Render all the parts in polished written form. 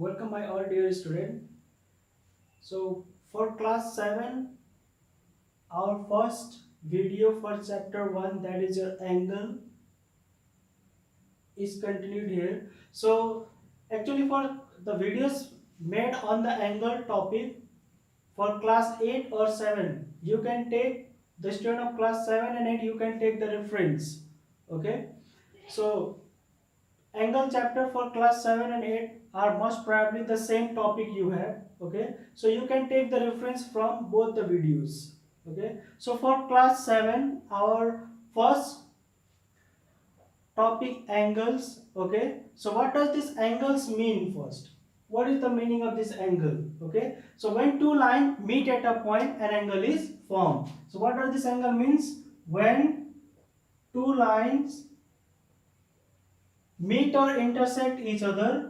Welcome my all dear student. So for class 7, our first video for chapter 1, that is your angle, is continued here. So actually for the videos made on the angle topic for class 8 or 7, you can take the student of class 7 and 8, you can take the reference. Okay. So angle chapter for class 7 and 8 are most probably the same topic you have. Okay, so you can take the reference from both the videos. Okay, so for class 7, our first topic, angles. Okay, so what does this angles mean? First, what is the meaning of this angle? Okay, so when two lines meet at a point, an angle is formed. So what does this angle means? When two lines meet or intersect each other,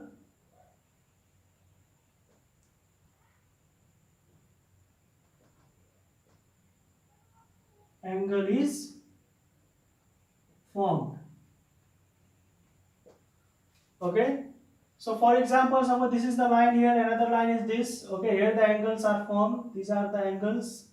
angle is formed. Okay, so for example, suppose this is the line here, another line is this. Okay, here the angles are formed, these are the angles,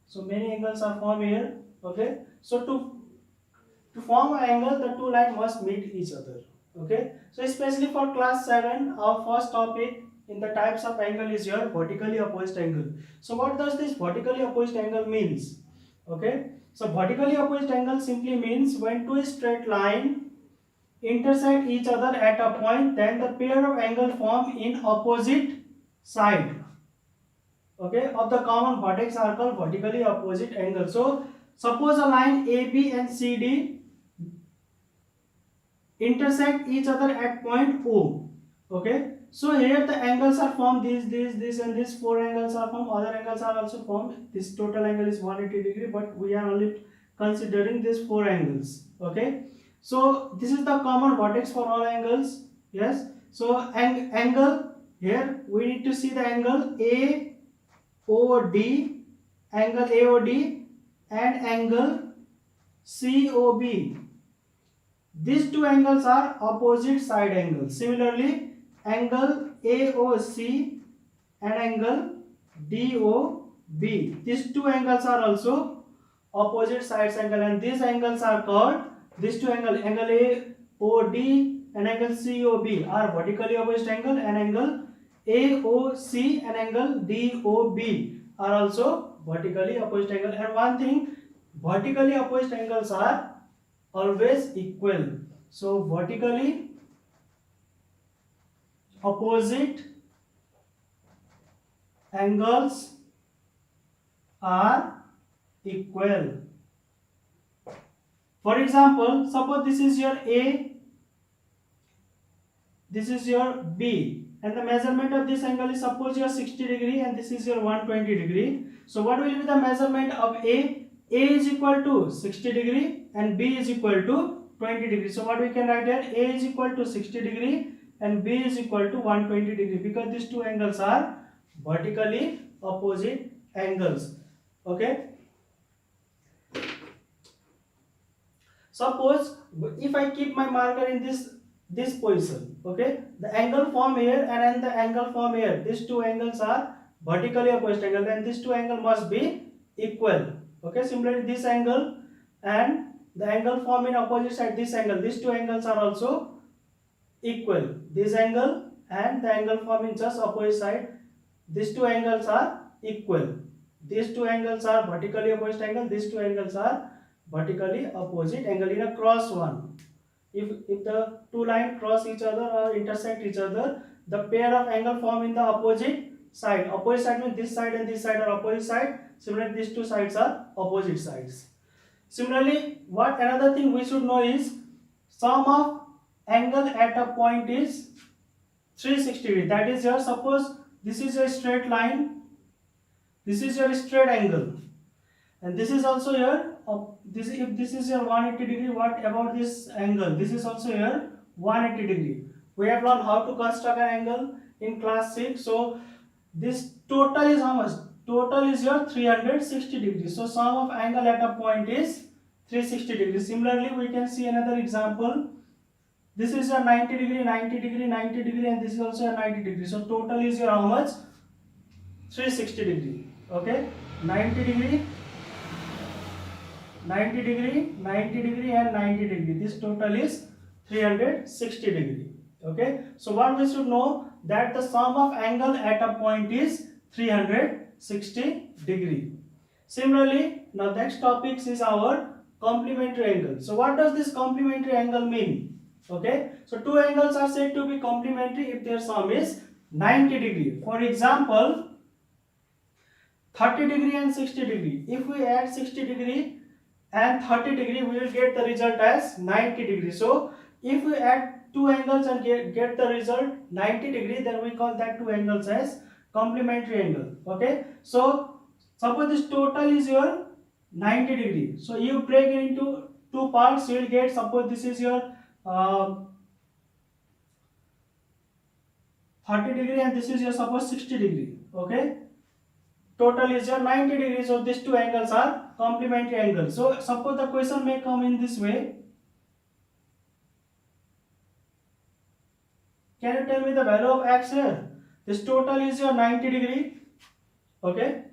so many angles are formed here. Okay, so to form an angle, the two lines must meet each other. Okay, so especially for class 7, our first topic in the types of angle is your vertically opposite angle. So what does this vertically opposite angle means? Okay, so vertically opposite angle simply means when two straight line intersect each other at a point, then the pair of angle formed in opposite side, okay, of the common vertex are called vertically opposite angle. So suppose a line AB and CD intersect each other at point O. Okay, so here the angles are formed, this and this, four angles are formed, other angles are also formed. This total angle is 180 degree, but we are only considering these four angles. Okay, so this is the common vertex for all angles. Yes, so angle, here we need to see the angle AOD, angle AOD and angle COB. These two angles are opposite side angles. Similarly, angle AOC and angle DOB. These two angles are also opposite sides angle, and these angles are called, these two angles, angle AOD and angle COB are vertically opposite angle, and angle AOC and angle DOB are also vertically opposite angle. And one thing, vertically opposite angles are always equal. So vertically opposite angles are equal. For example, suppose this is your A, this is your B, and the measurement of this angle is suppose your 60 degree and this is your 120 degree. So what will be the measurement of A? A is equal to 60 degree and B is equal to 20 degree. So what we can write here, A is equal to 60 degree and B is equal to 120 degree, because these two angles are vertically opposite angles. Okay, suppose if I keep my marker in this position, okay, the angle form here and then the angle form here, these two angles are vertically opposite angle, then these two angle must be equal. Okay, similarly this angle and the angle form in opposite side, this angle, these two angles are also equal. This angle and the angle form in just opposite side, these two angles are equal. These two angles are vertically opposite angle, these two angles are vertically opposite angle in a cross one. If the two lines cross each other or intersect each other, the pair of angle form in the opposite side. Opposite side means this side and this side are opposite side. Similarly, these two sides are opposite sides. Similarly, what another thing we should know is sum of angle at a point is 360 degree. That is your, suppose this is a straight line, this is your straight angle, and this is also your this, if this is your 180 degree, what about this angle? This is also your 180 degree. We have learned how to construct an angle in class 6. So this total is how much? Total is your 360 degrees. So sum of angle at a point is 360 degrees. Similarly, we can see another example. This is a 90 degree, 90 degree, 90 degree, and this is also a 90 degree. So total is your how much? 360 degree. Okay, 90 degree, 90 degree, 90 degree, and 90 degree. This total is 360 degree. Okay, so what we should know, that the sum of angle at a point is 360 degree. Similarly, now next topic is our complementary angle. So what does this complementary angle mean? Okay, so two angles are said to be complementary if their sum is 90 degree. For example, 30 degree and 60 degree. If we add 60 degree and 30 degree, we will get the result as 90 degree. So if we add two angles and get the result 90 degree, then we call that two angles as complementary angle. Okay, so suppose this total is your 90 degree. So you break it into two parts, you will get, suppose this is your 30 degree and this is your suppose 60 degree. Okay, total is your 90 degrees. So these two angles are complementary angles. So suppose the question may come in this way. Can you tell me the value of x here? This total is your 90 degree. Okay,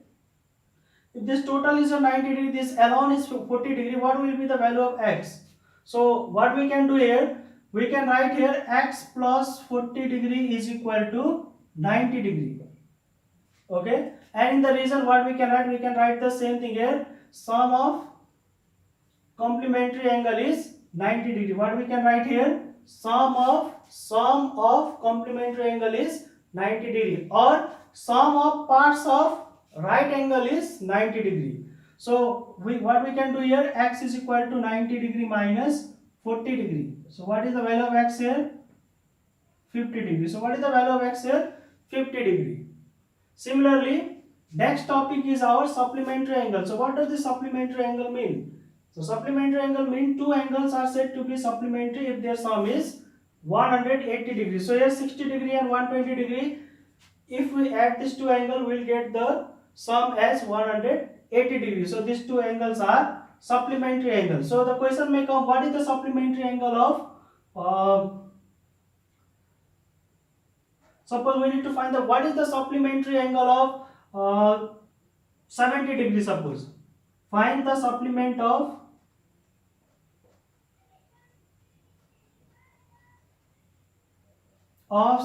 if this total is your 90 degree, this alone is 40 degree, what will be the value of x? So what we can do here, we can write here x plus 40 degree is equal to 90 degree. Okay, and in the reason what we can write the same thing here, sum of complementary angle is 90 degree. What we can write here, sum of complementary angle is 90 degree, or sum of parts of right angle is 90 degree. So what we can do here, x is equal to 90 degree minus 40 degree. So what is the value of x here? 50 degree. So what is the value of x here? 50 degree. Similarly, next topic is our supplementary angle. So what does the supplementary angle mean? So supplementary angle mean two angles are said to be supplementary if their sum is 180 degrees. So here 60 degree and 120 degree. If we add these two angles, we will get the sum as 180 degrees. So these two angles are supplementary angles. So the question may come, what is the supplementary angle of suppose we need to find the what is the supplementary angle of 70 degrees. Suppose find the supplement of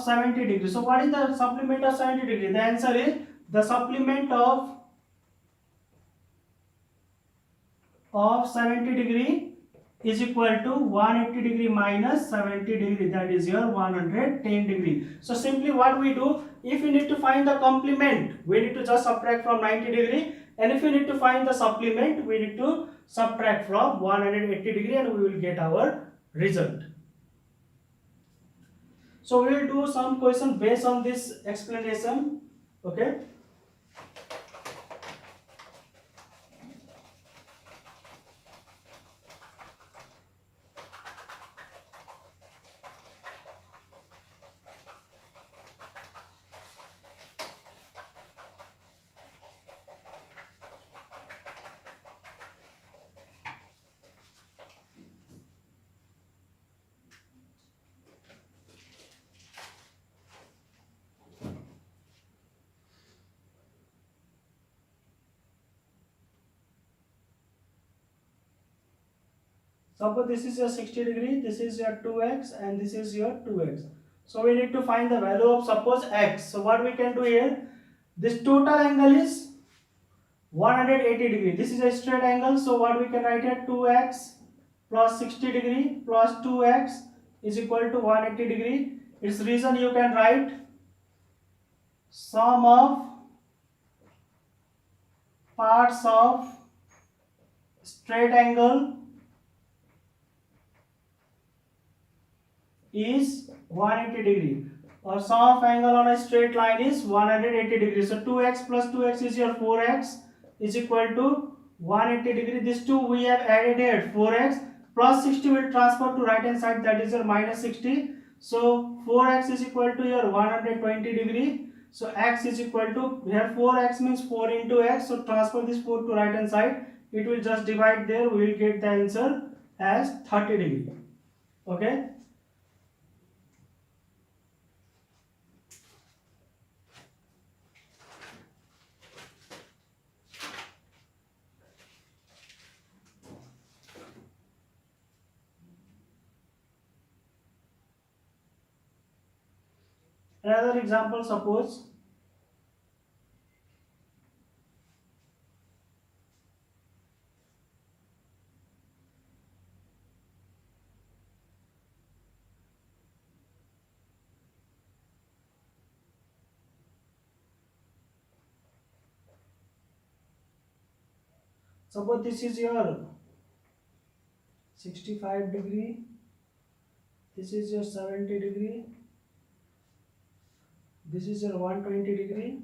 70 degrees. So what is the supplement of 70 degree? The answer is the supplement of 70 degree is equal to 180 degree minus 70 degree, that is your 110 degree. So simply what we do, if we need to find the complement, we need to just subtract from 90 degree, and if we need to find the supplement, we need to subtract from 180 degree, and we will get our result. So we will do some question based on this explanation. Okay. Suppose this is your 60 degree, this is your 2x, and this is your 2x. So we need to find the value of suppose x. So what we can do here, this total angle is 180 degree. This is a straight angle. So what we can write here, 2x plus 60 degree plus 2x is equal to 180 degree. Its reason you can write sum of parts of straight angle is 180 degree, or sum of angle on a straight line is 180 degrees. So 2x plus 2x is your 4x is equal to 180 degree. This 2 we have added here, 4x plus 60 will transfer to right hand side, that is your minus 60. So 4x is equal to your 120 degree. So x is equal to, here 4x means 4 into x. So transfer this 4 to right hand side. It will just divide there. We will get the answer as 30 degree. Okay. Another example, suppose this is your 65 degree, this is your 70 degree, this is your 120 degree.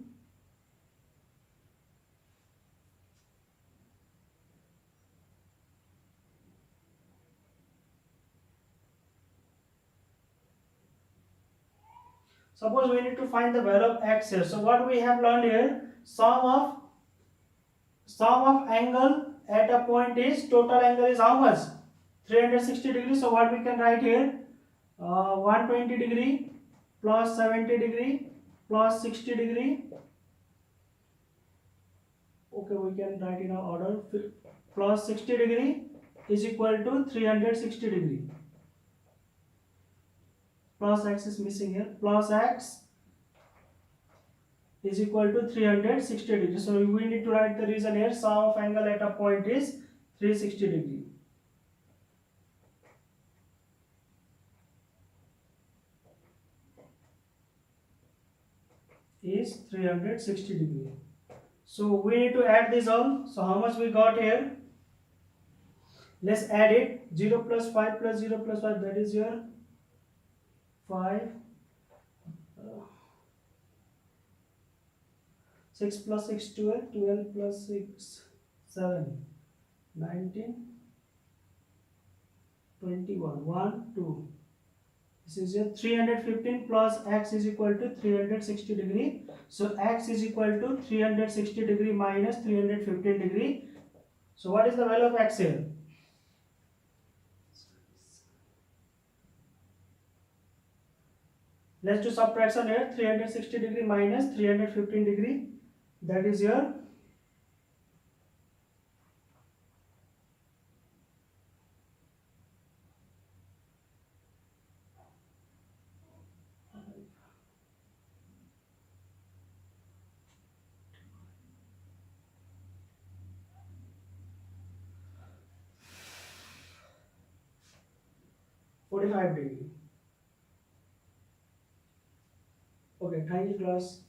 Suppose we need to find the value of x here. So what we have learned here, sum of angle at a point is, total angle is how much? 360 degrees. So what we can write here, 120 degree plus 70 degree plus 60 degree. Okay, we can write in our order, plus 60 degree is equal to 360 degree, plus x is missing here, plus x is equal to 360 degrees. So we need to write the reason here, sum of angle at a point is 360 degree. Is 360 degree. So we need to add this all. So how much we got here? Let's add it. 0 plus 5 plus 0 plus 5, that is your 5. 6 plus 6, 12. 12 plus 6, 7. 19. 21. 1, 2. This is your 315 plus x is equal to 360 degree. So x is equal to 360 degree minus 315 degree. So what is the value of x here? Let's do subtraction here. 360 degree minus 315 degree. That is your 45 degree. Okay, thank you class.